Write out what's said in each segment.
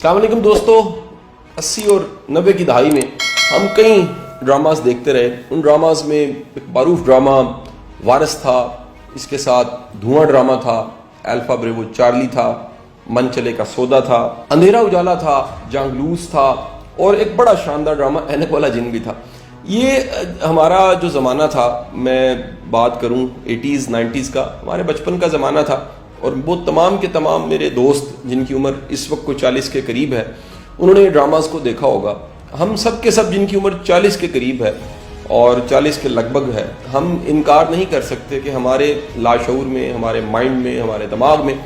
अस्सलाम वालेकुम दोस्तों, 80 और 90 की दहाई में हम कई ड्रामास देखते रहे। उन ड्रामास में एक मारूफ ड्रामा वारिस था, इसके साथ धुआं ड्रामा था, अल्फा ब्रेवो चार्ली था, मन चले का सौदा था, अंधेरा उजाला था, जांगलूस था और एक बड़ा शानदार ड्रामा ऐनक वाला जिन भी था। ये हमारा जो ज़माना था, मैं बात करूं 80s 90s का, हमारे बचपन का ज़माना था। और वो तमाम के तमाम मेरे दोस्त जिनकी उम्र इस वक्त को 40 के करीब है, उन्होंने ये ड्रामास को देखा होगा। हम सब के सब जिनकी उम्र 40 के करीब है और 40 के लगभग है, हम इनकार नहीं कर सकते कि हमारे लाशऊर में, हमारे माइंड में, हमारे दिमाग में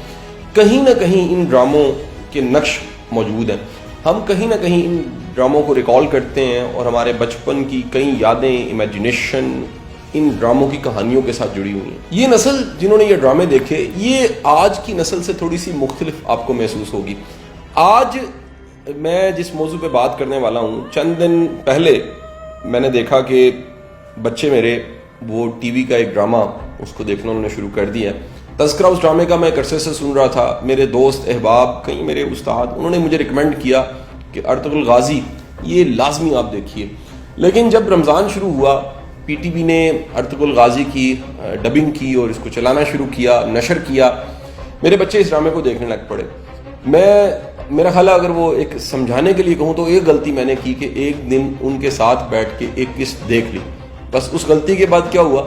कहीं ना कहीं इन ड्रामों के नक्श मौजूद हैं। हम कहीं ना कहीं इन ड्रामों को रिकॉल करते हैं और हमारे बचपन की कई यादें, इमेजिनेशन इन ड्रामों की कहानियों के साथ जुड़ी हुई हैं। ये नस्ल जिन्होंने ये ड्रामे देखे, ये आज की नस्ल से थोड़ी सी मुख्तलिफ आपको महसूस होगी। आज मैं जिस मौजू पे बात करने वाला हूँ, चंद दिन पहले मैंने देखा कि बच्चे मेरे वो टीवी का एक ड्रामा उसको देखना उन्होंने शुरू कर दिया है। तज़किरा उस ड्रामे का मैं एक अरसे से सुन रहा था। मेरे दोस्त अहबाब, कई मेरे उस्ताद, उन्होंने मुझे रिकमेंड किया कि अर्तुगरुल गाजी ये लाजमी आप देखिए। लेकिन जब रमज़ान शुरू हुआ, पीटीवी ने अर्तुगरुल गाजी की डबिंग की और इसको चलाना शुरू किया, नशर किया। मेरे बच्चे इस ड्रामे को देखने लग पड़े। मेरा ख्याल अगर वो एक समझाने के लिए कहूँ तो एक गलती मैंने की कि एक दिन उनके साथ बैठ के एक किस्त देख ली। बस उस गलती के बाद क्या हुआ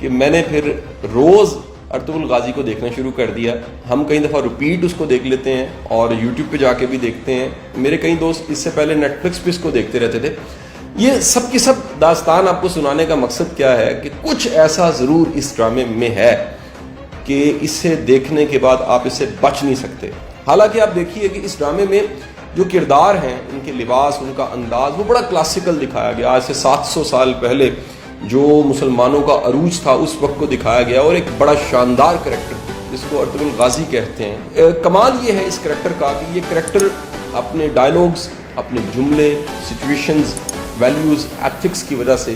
कि मैंने फिर रोज़ अर्तुगरुल गाजी को देखना शुरू कर दिया। हम कई दफ़ा रिपीट उसको देख लेते हैं और यूट्यूब पे जाके भी देखते हैं। मेरे कई दोस्त इससे पहले नेटफ्लिक्स पे इसको देखते रहते थे। ये सब की सब दास्तान आपको सुनाने का मकसद क्या है कि कुछ ऐसा ज़रूर इस ड्रामे में है कि इसे देखने के बाद आप इससे बच नहीं सकते। हालांकि आप देखिए कि इस ड्रामे में जो किरदार हैं, उनके लिबास, उनका अंदाज, वो बड़ा क्लासिकल दिखाया गया। आज से 700 साल पहले जो मुसलमानों का अरूज था उस वक्त को दिखाया गया और एक बड़ा शानदार करैक्टर जिसको अर्तुगरुल गाजी कहते हैं। कमाल ये है इस करैक्टर का कि ये करैक्टर अपने डायलॉग्स, अपने जुमले, सिचुएशंस, वैल्यूज़, एथिक्स की वजह से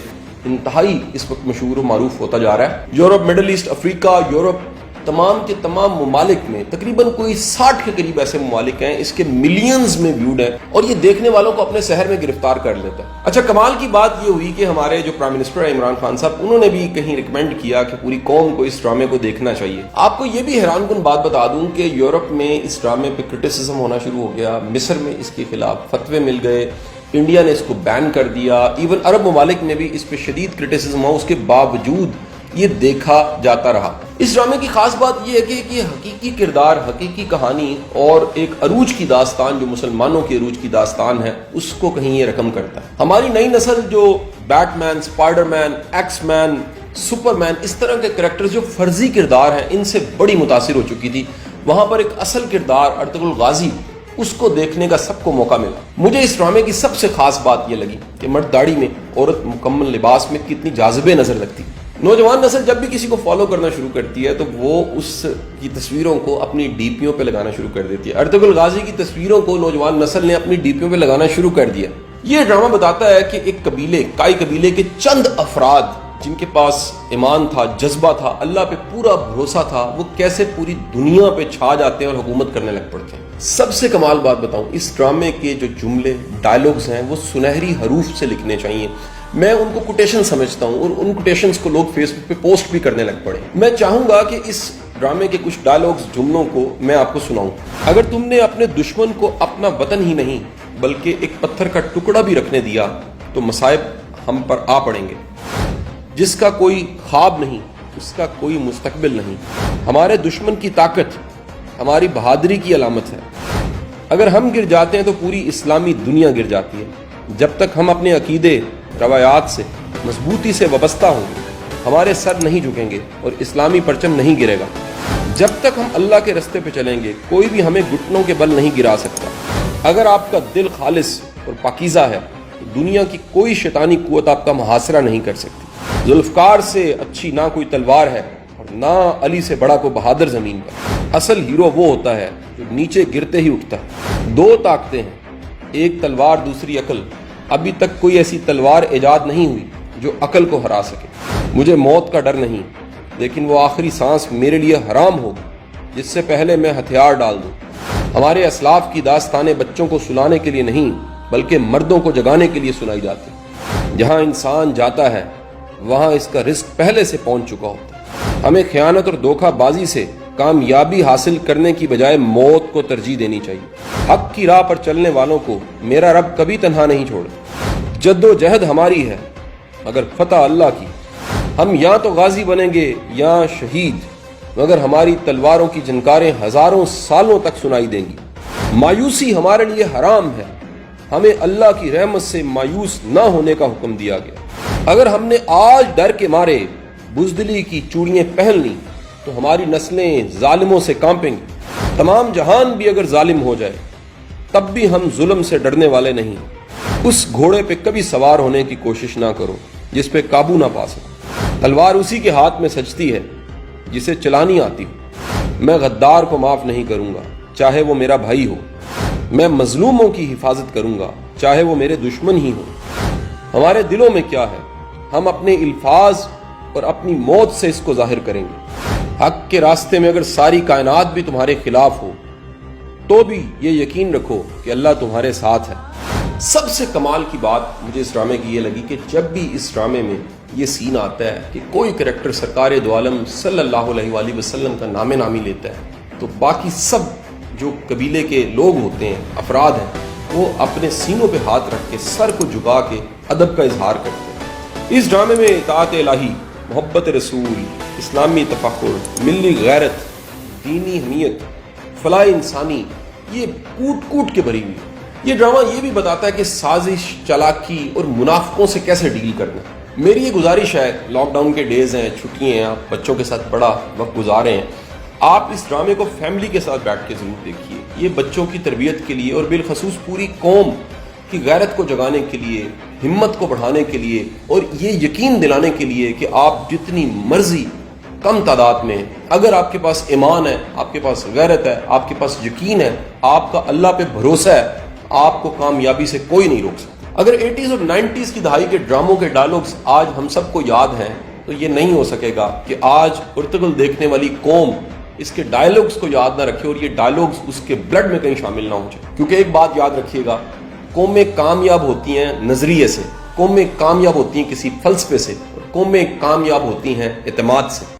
इंतहाई इस वक्त मशहूर और मारूफ होता जा रहा है। Europe, middle east, Africa, Europe, तमाम के तमाम ममालिक में तकरीबन कोई 60 के करीब ऐसे ममालिक हैं, इसके मिलियंस में व्यूड है और ये देखने वालों को अपने शहर में गिरफ्तार कर लेता है। अच्छा, कमाल की बात ये हुई कि हमारे जो प्राइम मिनिस्टर है इमरान खान साहब, उन्होंने भी कहीं रिकमेंड किया कि पूरी कौम को इस ड्रामे को देखना चाहिए। आपको ये भी हैरानकुन बात बता दूं कि यूरोप में इस ड्रामे पे क्रिटिसिज्म होना शुरू हो गया। मिस्र में इसके खिलाफ फतवे मिल गए, इंडिया ने इसको बैन कर दिया, इवन अरब ममालिक में भी इस पे शदीद क्रिटिसिज्म हुआ। उसके बावजूद ये देखा जाता रहा। इस ड्रामे की खास बात यह है कि हकीकी किरदार, हकीकी कहानी और एक अरूज की दास्तान, जो मुसलमानों की अरूज की दास्तान है, उसको कहीं ये रकम करता है। हमारी नई नस्ल जो बैटमैन, स्पाइडरमैन, एक्समैन, सुपरमैन, इस तरह के कैरेक्टर्स जो फर्जी किरदार हैं, इनसे बड़ी मुतासिर हो चुकी थी। वहां पर एक असल किरदार अर्तुगरुल गाजी, उसको देखने का सबको मौका मिला। मुझे इस ड्रामे की सबसे खास बात यह लगी कि मर्द दाढ़ी में, औरत मुकम्मल लिबास में कितनी जाज़िबे नजर लगती। नौजवान नस्ल जब भी किसी को फॉलो करना शुरू करती है तो वो उसकी तस्वीरों को अपनी डीपीओ पे लगाना शुरू कर देती है। अर्तुगरुल गाजी की तस्वीरों को नौजवान नस्ल ने अपनी डीपीओ पे लगाना शुरू कर दिया। ये ड्रामा बताता है कि एक कबीले, काई कबीले के चंद अफराद जिनके पास ईमान था, जज्बा था, अल्लाह पे पूरा भरोसा था, वो कैसे पूरी दुनिया पे छा जाते हैं और हुकूमत करने लग पड़ते हैं। सबसे कमाल बात बताऊं, इस ड्रामे के जो जुमले, डायलॉग्स हैं, वो सुनहरी हरूफ से लिखने चाहिए। मैं उनको कोटेशन समझता हूं और उन कोटेशंस को लोग फेसबुक पे पोस्ट भी करने लग पड़े। मैं चाहूंगा कि इस ड्रामे के कुछ डायलॉग्स, जुमलों को मैं आपको सुनाऊं। अगर तुमने अपने दुश्मन को अपना वतन ही नहीं बल्कि एक पत्थर का टुकड़ा भी रखने दिया तो मसाइब हम पर आ पड़ेंगे। जिसका कोई ख्वाब नहीं, उसका कोई मुस्तकबिल नहीं। हमारे दुश्मन की ताकत हमारी बहादुरी की अलामत है। अगर हम गिर जाते हैं तो पूरी इस्लामी दुनिया गिर जाती है। जब तक हम अपने अकीदे, रवायात से मजबूती से वाबस्ता होंगे, हमारे सर नहीं झुकेंगे और इस्लामी परचम नहीं गिरेगा। जब तक हम अल्लाह के रास्ते पे चलेंगे, कोई भी हमें घुटनों के बल नहीं गिरा सकता। अगर आपका दिल खालिस और पाकीज़ा है तो दुनिया की कोई शैतानी कुव्वत आपका मुहासरा नहीं कर सकती। जुल्फकार से अच्छी ना कोई तलवार है और ना अली से बड़ा कोई बहादुर जमीन पर। असल हीरो वो होता है जो नीचे गिरते ही उठता है। दो ताकतें हैं, एक तलवार, दूसरी अकल। अभी तक कोई ऐसी तलवार इजाद नहीं हुई जो अकल को हरा सके। मुझे मौत का डर नहीं, लेकिन वो आखिरी सांस मेरे लिए हराम होगी जिससे पहले मैं हथियार डाल दूं। ہمارے اسلاف کی داستانیں بچوں کو سنانے کے لیے نہیں بلکہ مردوں کو جگانے کے لیے سنائی جاتی ہیں۔ جہاں انسان جاتا ہے وہاں اس کا رزق پہلے سے پہنچ چکا ہوتا ہے۔ ہمیں خیانت اور دھوکہ بازی سے کامیابی حاصل کرنے کی بجائے موت کو ترجیح دینی چاہیے۔ حق کی راہ پر چلنے والوں کو میرا رب کبھی تنہا نہیں چھوڑے۔ جد و جہد ہماری ہے مگر فتح اللہ کی۔ ہم یا تو غازی بنیں گے یا شہید، مگر ہماری تلواروں کی جھنکاریں ہزاروں سالوں تک سنائی دیں گی۔ مایوسی ہمارے لیے حرام ہے، ہمیں اللہ کی رحمت سے مایوس نہ ہونے کا حکم دیا گیا۔ اگر ہم نے آج ڈر کے مارے بزدلی کی چوڑیاں پہن لیں تو ہماری نسلیں ظالموں سے کانپیں گی۔ تمام جہان بھی اگر ظالم ہو جائے تب بھی ہم ظلم سے ڈرنے والے نہیں۔ اس گھوڑے پہ کبھی سوار ہونے کی کوشش نہ کرو جس پہ قابو نہ پا سکو۔ تلوار اسی کے ہاتھ میں سجتی ہے جسے چلانی آتی ہو۔ میں غدار کو معاف نہیں کروں گا چاہے وہ میرا بھائی ہو۔ میں مظلوموں کی حفاظت کروں گا چاہے وہ میرے دشمن ہی ہوں۔ ہمارے دلوں میں کیا ہے ہم اپنے الفاظ اور اپنی موت سے اس کو ظاہر کریں گے۔ حق کے راستے میں اگر ساری کائنات بھی تمہارے خلاف ہو تو بھی یہ یقین رکھو کہ اللہ تمہارے ساتھ ہے۔ سب سے کمال کی بات مجھے اس ڈرامے کی یہ لگی کہ جب بھی اس ڈرامے میں یہ سین آتا ہے کہ کوئی کریکٹر سرکار دو عالم صلی اللہ علیہ وآلہ وسلم کا نام نامی لیتا ہے تو باقی سب جو قبیلے کے لوگ ہوتے ہیں، افراد ہیں، وہ اپنے سینوں پہ ہاتھ رکھ کے سر کو جھکا کے ادب کا اظہار کرتے ہیں۔ اس ڈرامے میں اطاعت الہی، محبت رسول، اسلامی تفکر، ملی غیرت، دینی حمیت، فلاح انسانی، یہ کوٹ کوٹ کے بھری ہوئی۔ یہ ڈرامہ یہ بھی بتاتا ہے کہ سازش، چالاکی اور منافقوں سے کیسے ڈیل کرنا ہے۔ میری یہ گزارش ہے، لاک ڈاؤن کے ڈیز ہیں، چھٹیاں ہیں، آپ بچوں کے ساتھ بڑا وقت گزارے ہیں، آپ اس ڈرامے کو فیملی کے ساتھ بیٹھ کے ضرور دیکھیے۔ یہ بچوں کی تربیت کے لیے اور بالخصوص پوری قوم کی غیرت کو جگانے کے لیے، ہمت کو بڑھانے کے لیے اور یہ یقین دلانے کے لیے کہ آپ جتنی مرضی کم تعداد میں اگر آپ کے پاس ایمان ہے، آپ کے پاس غیرت ہے، آپ کے پاس یقین ہے، آپ کا اللہ پہ بھروسہ ہے، آپ کو کامیابی سے کوئی نہیں روک سکتا۔ اگر 80s اور 90s کی دہائی کے ڈراموں کے ڈائلاگز آج ہم سب کو یاد ہیں تو یہ نہیں ہو سکے گا کہ آج ارطغرل دیکھنے والی قوم اس کے ڈائلاگز کو یاد نہ رکھے اور یہ ڈائلاگز اس کے بلڈ میں کہیں شامل نہ ہو جائے۔ کیونکہ ایک بات یاد رکھیے گا، قومیں کامیاب ہوتی ہیں نظریے سے، قومیں کامیاب ہوتی ہیں کسی فلسفے سے، اور قومیں کامیاب ہوتی ہیں اعتماد سے۔